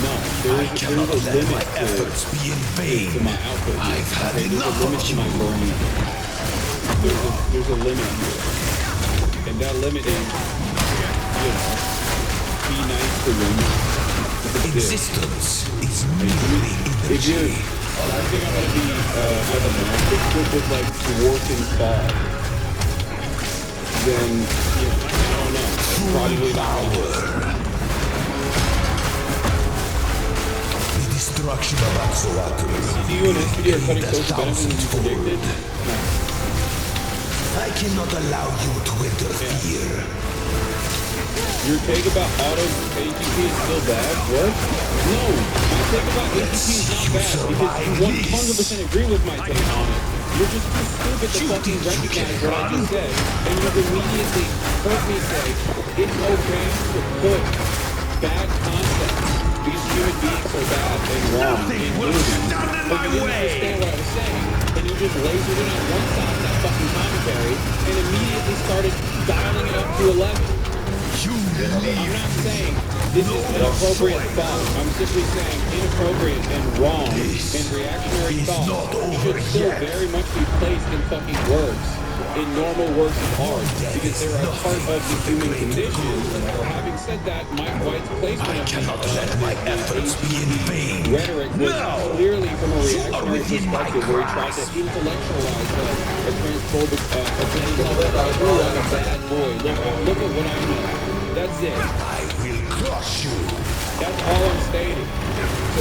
no, I cannot there's a let limit my efforts be in vain. to my output. I've had There's a enough limit of to you. my burning. There's a limit here. And that limit is, you know, be nice to women. Existence is merely If you're, energy. I think I'm gonna be, I don't know, with like dwarfing thought, then, you know, I don't know. It's probably not gonna work. The destruction of Axolotl You and SPD are cutting social benefits as you predicted? No. I cannot allow you to interfere. Your take about auto ATP is still bad? What? No, my take about ATP is not bad because you 100% agree with my take on it. You're just too stupid to fucking recognize what I just said. And you immediately heard me say it's okay to put bad concepts. These human beings are bad and wrong in movies. But you didn't understand what I was saying. And you just lasered in on one side of that fucking commentary and immediately started dialing it up to 11. I'm not saying this is an appropriate thought. I'm simply saying inappropriate and wrong and reactionary thought should still very much be placed in fucking works, in normal works of art, because they're a part of the human condition. Having said that, Mike White's placement of Cannot let my efforts be in vain. rhetoric was clearly from a reactionary perspective, where he tried to intellectualize a transphobic opinion. Oh, I'm a bad boy. Look at what I know. That's it. I will crush you. That's all I'm stating. So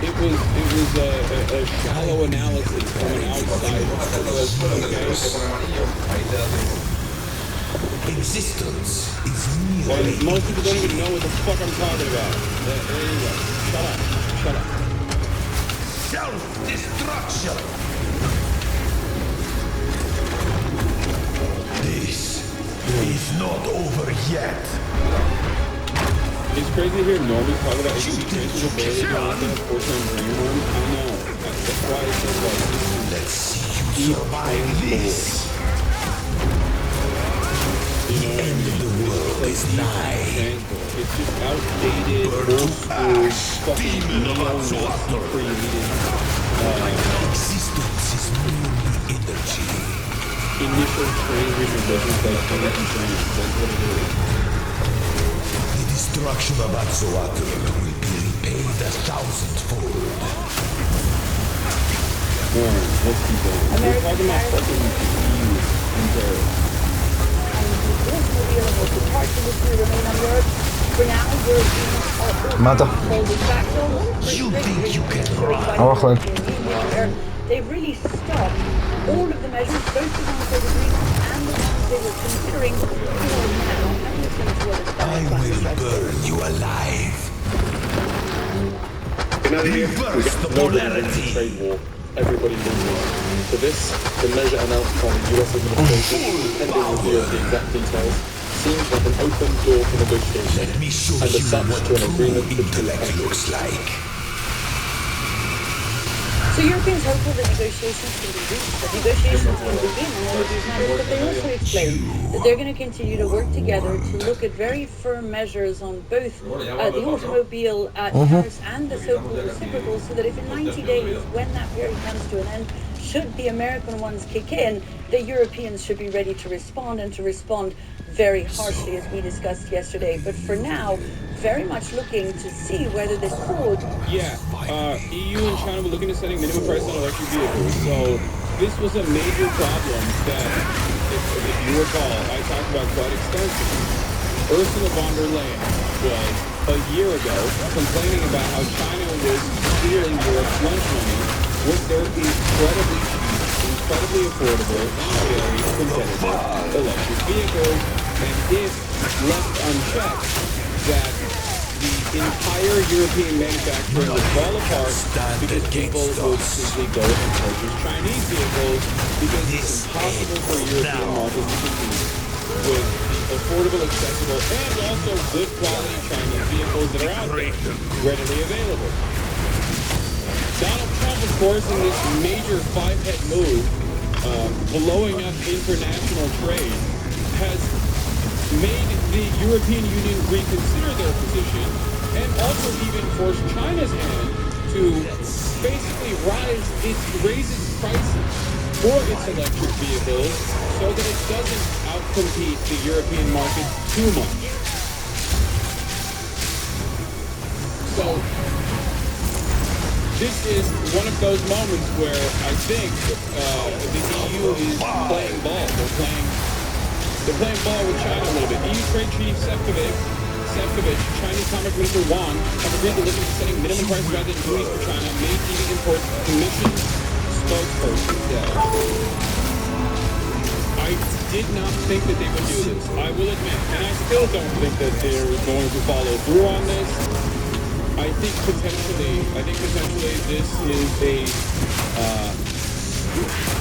it was a shallow analysis from an outsider. Okay? Existence is Well, merely most people don't even know what the fuck I'm talking about. There you go. Shut up. self-destruction. This is not over yet. It's crazy to hear normies talk about ATP transfers of barely doing 4 times brain harm. I know. That's why it's so like, Let's see you survive this. The end of the world is nigh. It's just outdated, old school, fucking neo-Nazi created Existence is merely energy. initial transmission business like Kenneth and James. That's what it is. The destruction of Axolotl will be repaid 1,000-fold. let's keep going. We're talking about fucking EU and terror. The parts in which we remain on the earth. For now, Europeans are Mata. holding back. So You think you can run? Abajo él. They've really stopped all of the measures, both the ones they were doing and the ones they were considering for now. And listen to what it's I will burn you alive. Reverse the polarity. Trade war. Everybody loses. For this, the measure announced by the US administration, pending review of the exact details, seems like an open door for negotiation, Let me show and as you such what to an agreement true between intellect countries. looks like. So Europeans hopeful that negotiations can be reached, that negotiations can begin on all of these matters, but they also explain that they're going to continue to work together to look at very firm measures on both the automobile tariffs and the so-called reciprocals, so that if in 90 days, when that period comes to an end, should the American ones kick in, the Europeans should be ready to respond, and to respond very harshly, as we discussed yesterday. But for now, very much looking to see whether this could. Yeah, EU and China were looking at setting minimum price on electric vehicles. So this was a major problem that, if you recall, I talked about quite extensively. Ursula von der Leyen was, a year ago, complaining about how China was stealing Europe's lunch money with their incredibly cheap, incredibly affordable, very competitive electric vehicles. And if left unchecked, that the entire European manufacturing would fall apart because people would simply go and purchase Chinese vehicles because it's impossible for a European market to compete with the affordable, accessible, and also good quality Chinese vehicles that are out there, readily available. Donald Trump, of course, in this major five-head move, blowing up international trade, has made the European Union reconsider their position and also even forced China's hand to basically raise its prices for its electric vehicles so that it doesn't outcompete the European market too much. So this is one of those moments where I think the EU is playing ball. They're playing ball with China a little bit. EU Trade Chief Sefcovic, Chinese Commerce Minister Wang have agreed to look into setting minimum prices rather than duties for China made EV imports. Commission spokesperson said. I did not think that they would do this. I will admit, and I still don't think that they're going to follow through on this. I think potentially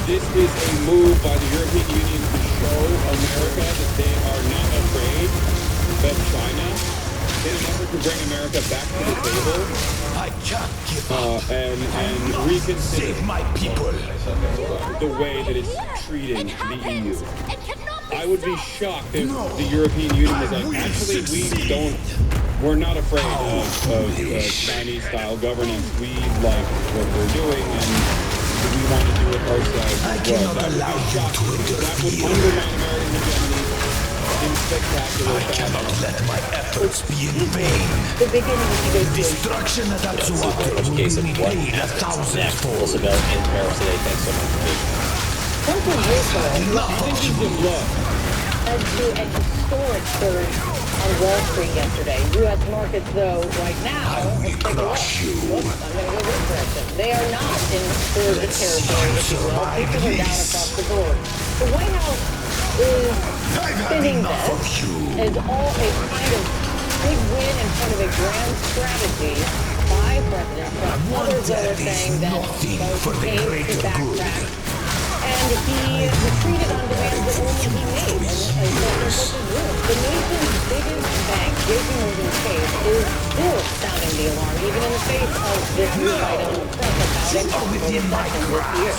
this is a move by the European Union to show America that they are not afraid of China in an effort to bring America back to the table. I can't give up. And reconsider my people. the way that it's treating the EU. I would be shocked if the European Union was like, actually, we're not afraid of Chinese-style governance. We like what we're doing, and we want to do it ourselves as well. That would be shocking, because that would undermine American hegemony in spectacular fashion. I cannot let my efforts be in vain. The beginning of the Destruction at Atsuwate will be repaid 1,000-fold. Roosevelt in Paris today. Thanks so much for being here. Something weird I think he's in love. led to an historic surge on Wall Street yesterday. U.S. markets, though, right now, let's take a look. Whoops, I'm going to go this direction. They are not in surge territory, if you will. People are down across the board. The White House is spinning this as all a kind of big win in front of a grand strategy by President Trump. Others, though, are saying that both came to backtrack. And he retreated on demands that only he made, and that's what he did. The nation's biggest bank, JP Morgan Chase, is still sounding the alarm, even in the face of this new fight on the press about it for the second this year.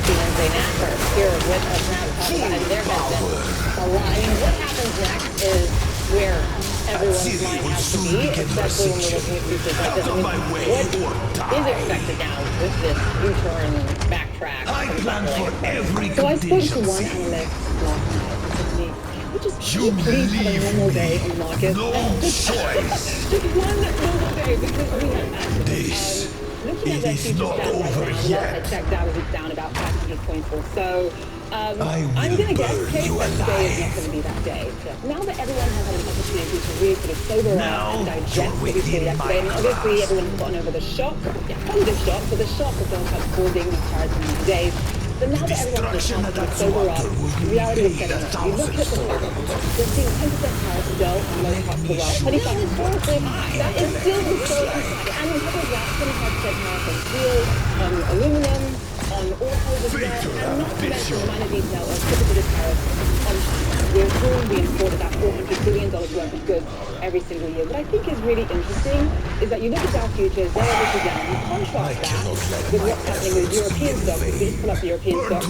Fiancé Nasser here with us now to talk about it. There has been a lot. I mean, what happens next is where everyone's mind has to be, especially when we're looking at futures like this. I mean, what is expected now with this U-turn backtrack? I plan for every So I spoke to contingency. one analyst last night and said to me, can you please have a normal day in the market? No choice. Just one normal day, because we have actually looking looking at their future stand right now, last I checked, Dow is down about 500 points or so. I'm going to guess, Kate, that today is not going to be that day. Now that everyone has had an opportunity to really sort of sober up and digest what we saw yesterday, and obviously everyone's gotten over the shock, positive shock, but the shock of Donald Trump causing these tariffs in 90 days. But now that everyone's had a chance to sober up, reality is setting in. You look at the tariffs, you're seeing 10% tariffs still on most parts of the world. 25 historically, that is still historically high. And on top of that, 25% tariffs on steel, on aluminum, on autos as well, and not to mention the minor detail of typical tariffs on China. We're assumed we import about $400 billion worth of goods every single year. What I think is really interesting is that you look at Dow futures, they're obviously down. You contrast that with what's happening with European stocks. If you just pull up the European stocks,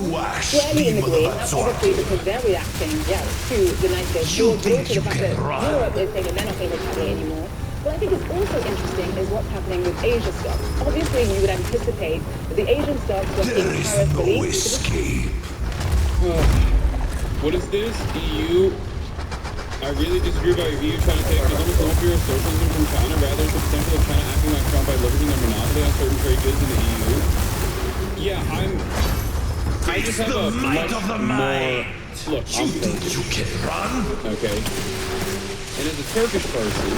squarely in the green. That's obviously because they're reacting, to the United States war, but also the fact that Europe is saying that they're not going to retaliate anymore. What I think is also interesting is what's happening with Asia stocks. Obviously, you would anticipate that the Asian stocks were seeing tariff relief. What is this? EU? I really disagree about your EU trying to take there's almost no fear of socialism from China. Rather, it's the potential of China acting like Trump by leveraging their monopoly on certain trade goods in the EU. Yeah, I just have a much more... Look, I'm Turkish. Okay? And as a Turkish person,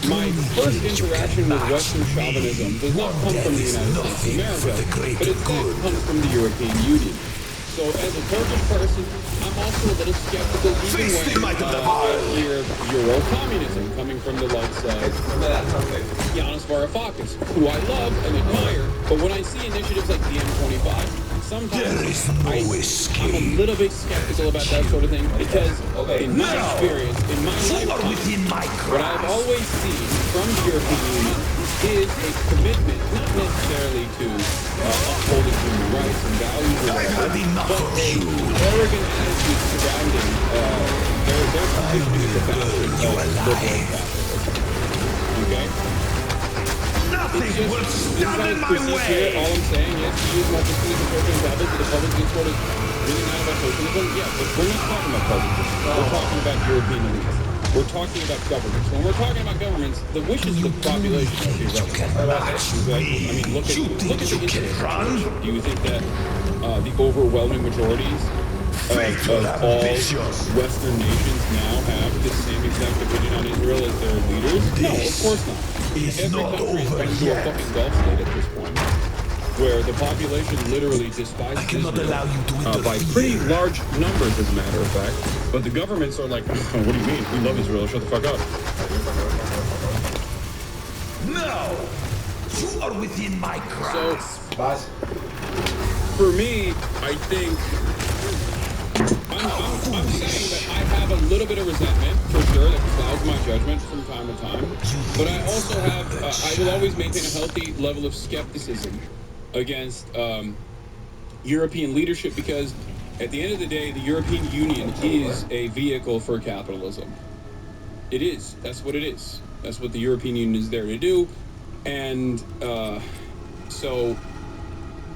my first interaction with Western chauvinism does not come from the United States of America, but instead comes from the European Union. So as a Turkish person, I'm also a little skeptical even when I hear Euro-communism coming from the likes of Yanis Varoufakis, who I love and admire, but when I see initiatives like the M25, sometimes I'm a little bit skeptical about that sort of thing because in my experience, in my lifetime, what I've always seen from the European Union is a commitment, not necessarily to upholding human rights and values or whatever, but an arrogant attitude surrounding their positioning as a bastion of liberal capitalism. Okay? It's just, this is how it's perceived here. All I'm saying is to use more perceived as social topics, but the public discourse is really not about socialism. Yeah, but we're not talking about public. We're talking about European elites. We're talking about governments. When we're talking about governments, the wishes of the population are irrelevant. I mean, look at the interest. Do you think that the overwhelming majorities of all Western nations now have the same exact opinion on Israel as their leaders? No, of course not. Every country is turning into a fucking Gulf state at this point, where the population literally despises Israel by pretty large numbers, as a matter of fact. But the governments are like, what do you mean? We love Israel. Shut the fuck up. No! You are within my grasp. So, for me, I think I'm saying that I have a little bit of resentment, for sure, that clouds my judgment from time to time. But I also have, I will always maintain a healthy level of skepticism against European leadership because at the end of the day, the European Union is a vehicle for capitalism. It is. That's what it is. That's what the European Union is there to do. And so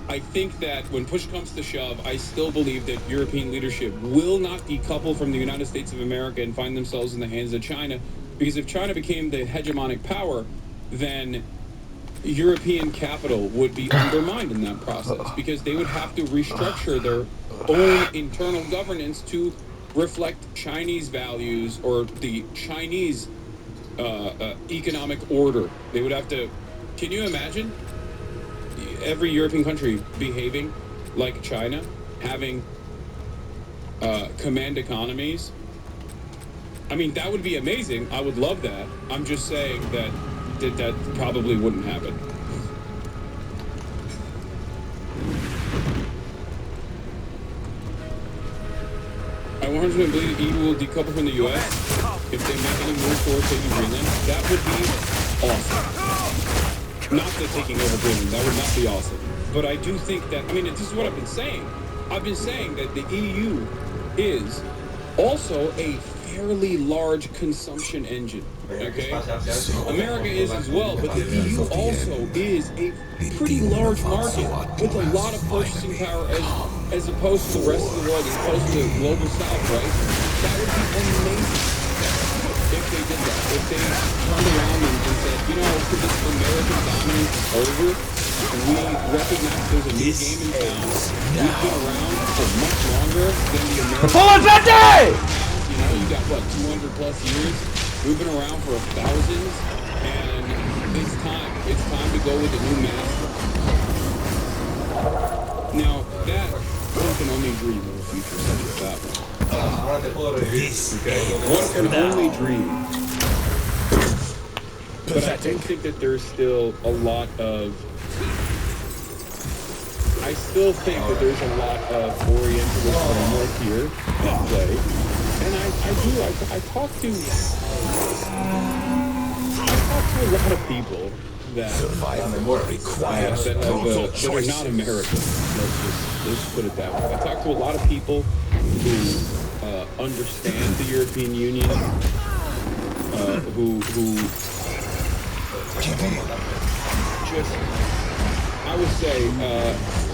I think that when push comes to shove, I still believe that European leadership will not decouple from the United States of America and find themselves in the hands of China. Because if China became the hegemonic power, then European capital would be undermined in that process because they would have to restructure their own internal governance to reflect Chinese values or the Chinese economic order. They would have to, can you imagine every European country behaving like China, having command economies? I mean, that would be amazing. I would love that. I'm just saying that probably wouldn't happen. I 100% believe the EU will decouple from the U.S. if they make any move towards taking Greenland. That would be awesome. Not that taking over Greenland, that would not be awesome. But I do think that, I mean, this is what I've been saying. I've been saying that the EU is also a fairly large consumption engine, okay? America is as well, but the EU also is a pretty large market with a lot of purchasing power as opposed to the rest of the world, as opposed to the global south, right? That would be amazing if they did that. If they turned around and said, you know, for this American American dominance is over. We recognize there's a new game in town. We've been around for much longer than the American. You know, you got what, 200 plus years? We've been around for 1,000, and it's time. It's time to go with a new master. Now, that one can only dream of a future such as that one. One can only dream. But I do think that there's still a lot of... I still think that there's a lot of Orientalist framework here at play. And I talk to a lot of people that are not American. Let's put it that way. I talk to a lot of people who understand the European Union, who just, I would say,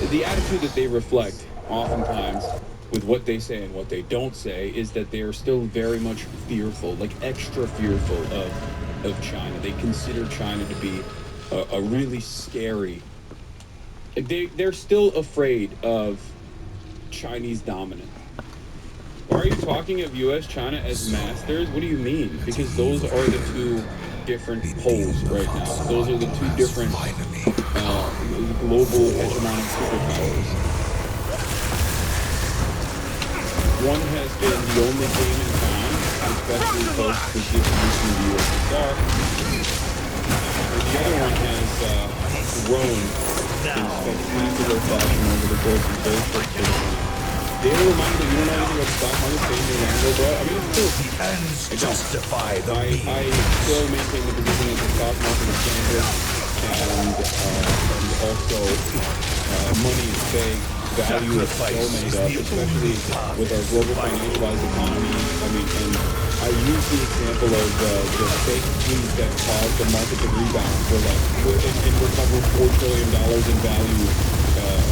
the attitude that they reflect oftentimes with what they say and what they don't say is that they are still very much fearful, like extra fearful of China. They consider China to be a really scary... They're still afraid of Chinese dominance. Why are you talking of U.S. China as masters? What do you mean? Because those are the two different poles right now. Those are the two different global hegemonic superpowers. One has been the only game in town, especially post the distribution of the USSR. The other one has grown in spectacular fashion over the course of those short periods. They don't remind me, you don't know anything about the stock market staying in Orlando, bro. I mean, it's true. I still maintain the position that the stock market is gambling, and also money is fake, value is so made up, especially with our global financialized economy. I mean, and I use the example of the fake news that caused the market to rebound for and recover $4 trillion in value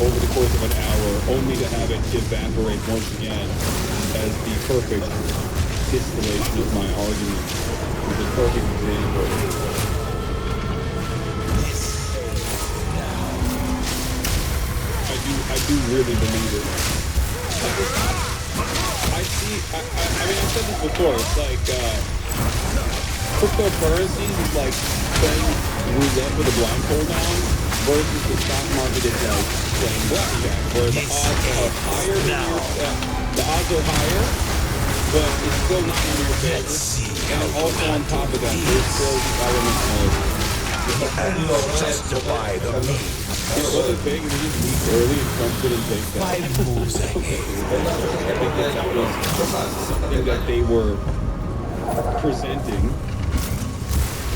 over the course of an hour, only to have it evaporate once again as the perfect distillation of my argument. It's a perfect example. I do really believe it. I mean, I said this before, it's like, cryptocurrencies is like playing roulette with a blindfold on, versus the stock market is like playing blackjack, where the odds are higher the odds are higher, but it's still not in your favor. And also on top of that, there's still the element of justify the need. It wasn't big, it was just weak early, and Trump didn't take that. I think that was something that they were presenting,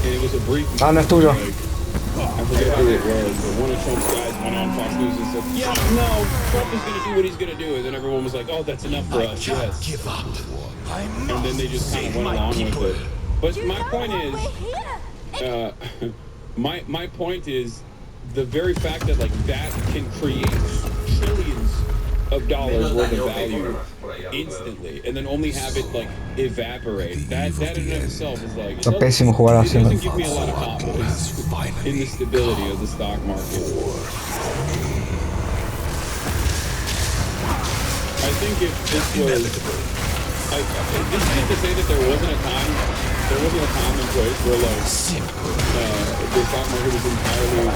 and it was a brief... no es tuyo. I forget who it was, but one of Trump's guys went on Fox News and said, yeah, no, Trump is going to do what he's going to do. And then everyone was like, oh, that's enough for us, yes. And then they just kind of went along with it. But my point is, my point is, the very fact that, like, that can create trillions of dollars worth of value instantly, and then only have it like evaporate. That in and of itself is like, it doesn't give me a lot of confidence in the stability of the stock market. I think if this was, this isn't to say that there wasn't a time and place where like the stock market was entirely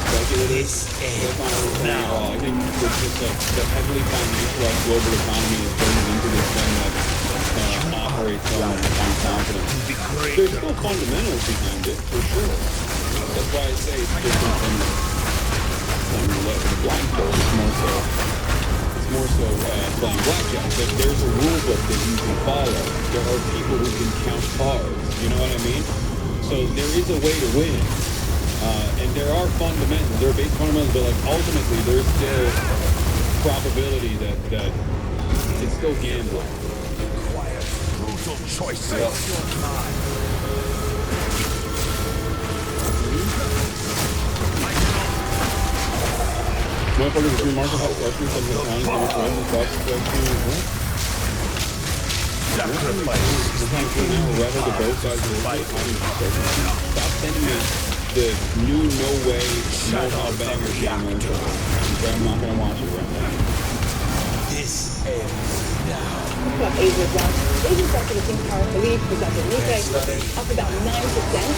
speculative. That's not what at all. I think it's just like the heavily financialized global economy is turning into this thing that operates on confidence. There's still fundamentals behind it, for sure. That's why I say it's different from the blindfold. It's more so playing blackjack. But there's a rule book that you can follow. There are people who can count cards. You know what I mean? So there is a way to win. And there are fundamentals, there are basic fundamentals, but like ultimately there's still probability that it's still gambling. Brutal choices. Motherfuckers, free market has questions on the time and the friends and thoughts questions. What? Sacrifice. We're rather to both sides of the fight. Stop sending me the new No Way, No How Banger gamer. So I'm not gonna watch it right now. This ends now. Club Asia as well. Asian sector of power belief presented Nikkei up about 9%.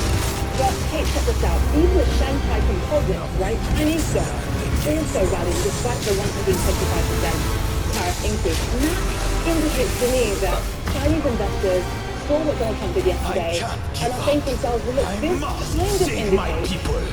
But hey, check this out. Even the Shanghai Composite, right? Chinese stock also rallied despite the 125% tariff increase. And that indicates to me that Chinese investors saw what Donald Trump did yesterday and are thinking to themselves, well, look, this kind of indicates